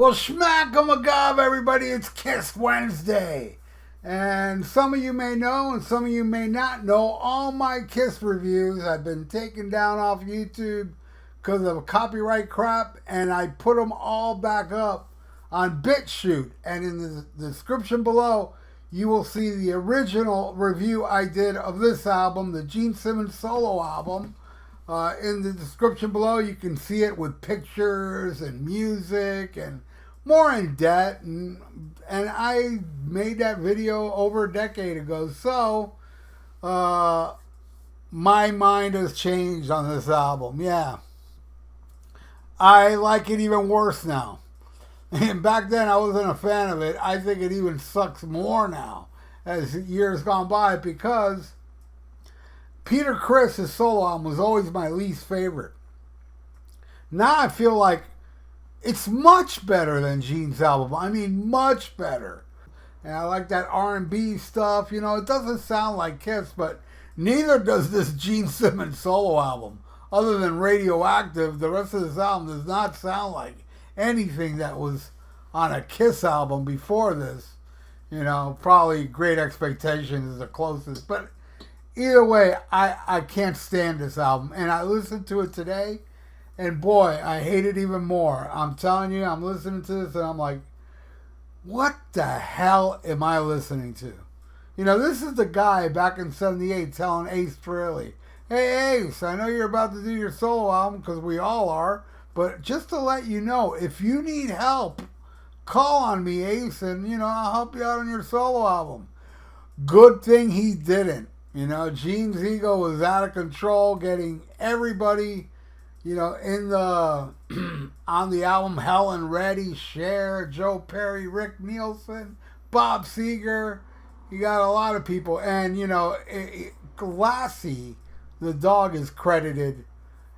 Well, schmack 'em a gob, everybody. It's Kiss Wednesday. And some of you may know and some of you may not know all my Kiss reviews have been taken down off YouTube because of copyright crap, and I put them all back up on BitChute. And in the description below, you will see the original review I did of this album, the Gene Simmons solo album. In the description below, you can see it with pictures and music and more in depth. And I made that video over a decade ago. So, my mind has changed on this album. Yeah. I like it even worse now. And back then, I wasn't a fan of it. I think it even sucks more now as years gone by because Peter Criss' solo album was always my least favorite. Now I feel like it's much better than Gene's album. I mean, much better. And I like that R&B stuff. You know, it doesn't sound like Kiss, but neither does this Gene Simmons solo album. Other than Radioactive, the rest of this album does not sound like anything that was on a Kiss album before this. You know, probably Great Expectations is the closest. But either way, I can't stand this album. And I listened to it today, and boy, I hate it even more. I'm telling you, I'm listening to this, and I'm like, what the hell am I listening to? You know, this is the guy back in '78 telling Ace Frehley, hey, Ace, I know you're about to do your solo album, because we all are, but just to let you know, if you need help, call on me, Ace, and, you know, I'll help you out on your solo album. Good thing he didn't. You know, Gene's ego was out of control, getting everybody, you know, in the on the album Helen Reddy, Cher, Joe Perry, Rick Nielsen, Bob Seger. You got a lot of people. And, you know, Lassie, the dog, is credited.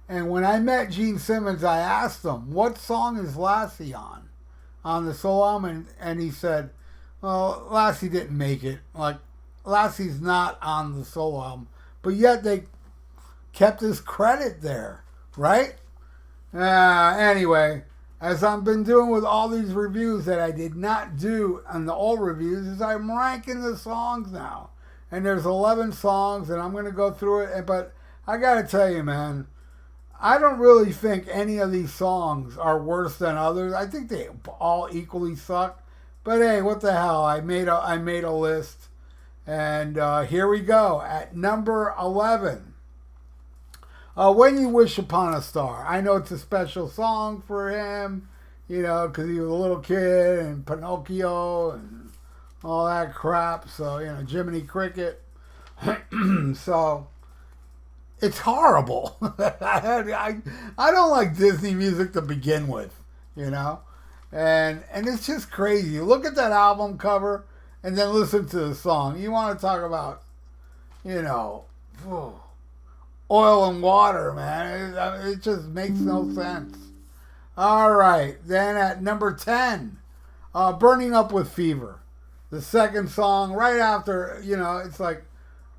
And when I met Gene Simmons, I asked him, what song is Lassie on the solo album? And he said, well, Lassie didn't make it. Like, Lassie's not on the solo album, but yet they kept his credit there, right? Anyway, as I've been doing with all these reviews that I did not do on the old reviews, is I'm ranking the songs now. And there's 11 songs, and I'm going to go through it. But I got to tell you, man, I don't really think any of these songs are worse than others. I think they all equally suck. But hey, what the hell? I made a list. And here we go. At number 11, When You Wish Upon a Star. I know it's a special song for him, you know, because he was a little kid and Pinocchio and all that crap. So, you know, Jiminy Cricket. So, it's horrible. I don't like Disney music to begin with, you know. And it's just crazy. Look at that album cover. And then listen to the song. You want to talk about, you know, oil and water, man. It just makes no sense. All right. Then at number 10, Burning Up with Fever. The second song, right after, you know, it's like,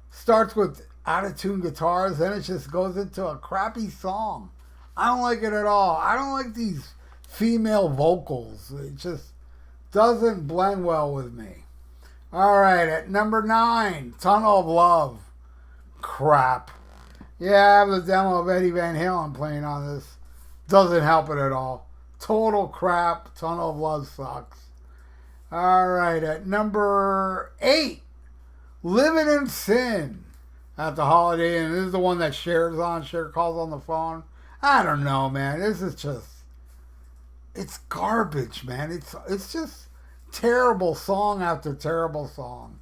starts with out-of-tune guitars, then it just goes into a crappy song. I don't like it at all. I don't like these female vocals. It just doesn't blend well with me. All right, at number 9, Tunnel of Love. Crap. Yeah, I have the demo of Eddie Van Halen playing on this. Doesn't help it at all. Total crap. Tunnel of Love sucks. All right, at number 8, Living in Sin. At the Holiday Inn. This is the one that Cher calls on the phone. I don't know, man. This is just, it's garbage, man. It's just terrible song after terrible song.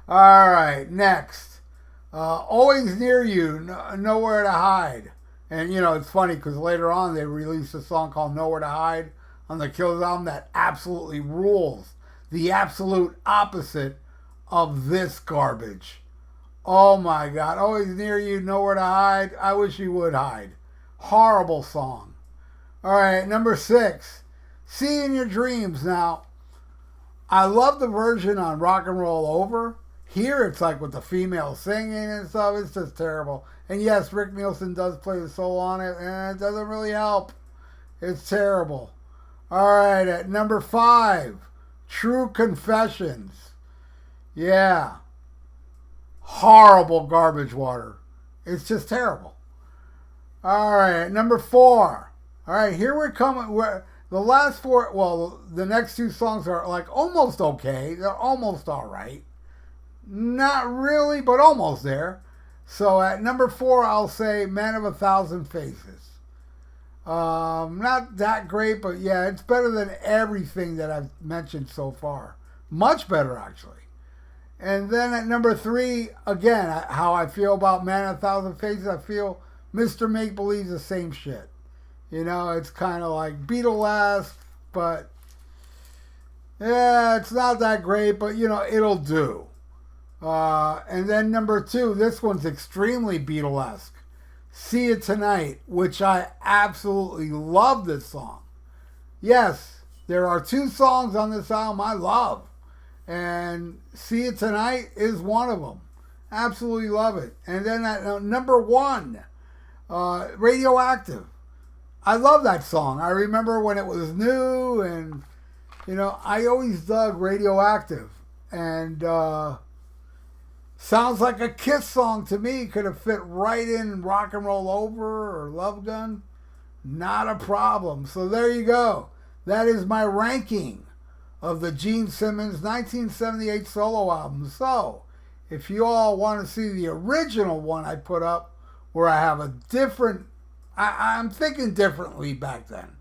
All right, next. Always Near You, Nowhere to Hide. And, you know, it's funny because later on they released a song called Nowhere to Hide on the Killers album that absolutely rules. The absolute opposite of this garbage. Oh, my God. Always Near You, Nowhere to Hide. I wish you would hide. Horrible song. All right, number 6. See in Your Dreams. Now, I love the version on Rock and Roll Over. Here it's like with the female singing and stuff. It's just terrible. And yes, Rick Nielsen does play the solo on it, and it doesn't really help. It's terrible. All right, at number 5, True Confessions. Yeah. Horrible garbage water. It's just terrible. All right, at number 4. All right, here we're coming. The last 4, well, the next 2 songs are like almost okay. They're almost all right. Not really, but almost there. So at number 4, I'll say Man of a Thousand Faces. Not that great, but yeah, it's better than everything that I've mentioned so far. Much better, actually. And then at number 3, again, how I feel about Man of a Thousand Faces, I feel Mr. Make-Believe's the same shit. You know, it's kind of like Beatlesque, but yeah, it's not that great, but you know, it'll do. And then number 2, this one's extremely Beatlesque. See It Tonight, which I absolutely love this song. Yes, there are 2 songs on this album I love. And See It Tonight is one of them. Absolutely love it. And then at number 1, Radioactive. I love that song. I remember when it was new, and, you know, I always dug Radioactive. And sounds like a Kiss song to me. Could have fit right in Rock and Roll Over or Love Gun. Not a problem. So there you go. That is my ranking of the Gene Simmons 1978 solo album. So if you all want to see the original one I put up, where I have a different, I'm thinking differently back then.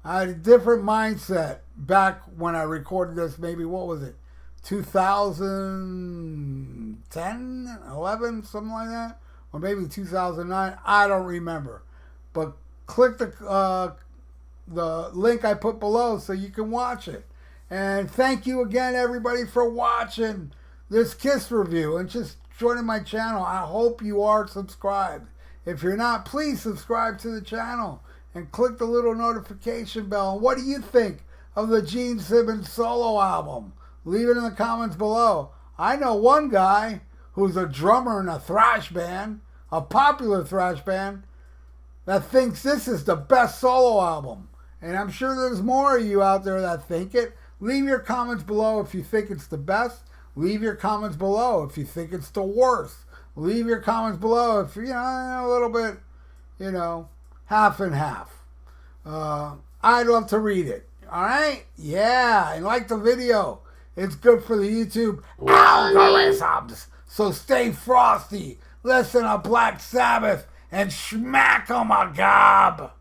I had a different mindset back when I recorded this, maybe, what was it, 2010, 11, something like that? Or maybe 2009, I don't remember. But click the link I put below so you can watch it. And thank you again, everybody, for watching this Kiss review and just joining my channel. I hope you are subscribed. If you're not, please subscribe to the channel and click the little notification bell. And what do you think of the Gene Simmons solo album? Leave it in the comments below. I know one guy who's a drummer in a thrash band, a popular thrash band, that thinks this is the best solo album. And I'm sure there's more of you out there that think it. Leave your comments below if you think it's the best. Leave your comments below if you think it's the worst. Leave your comments below if, you know, a little bit, you know, half and half. I'd love to read it. All right? Yeah, and like the video. It's good for the YouTube algorithms. So stay frosty. Listen to Black Sabbath and smack 'em a gob.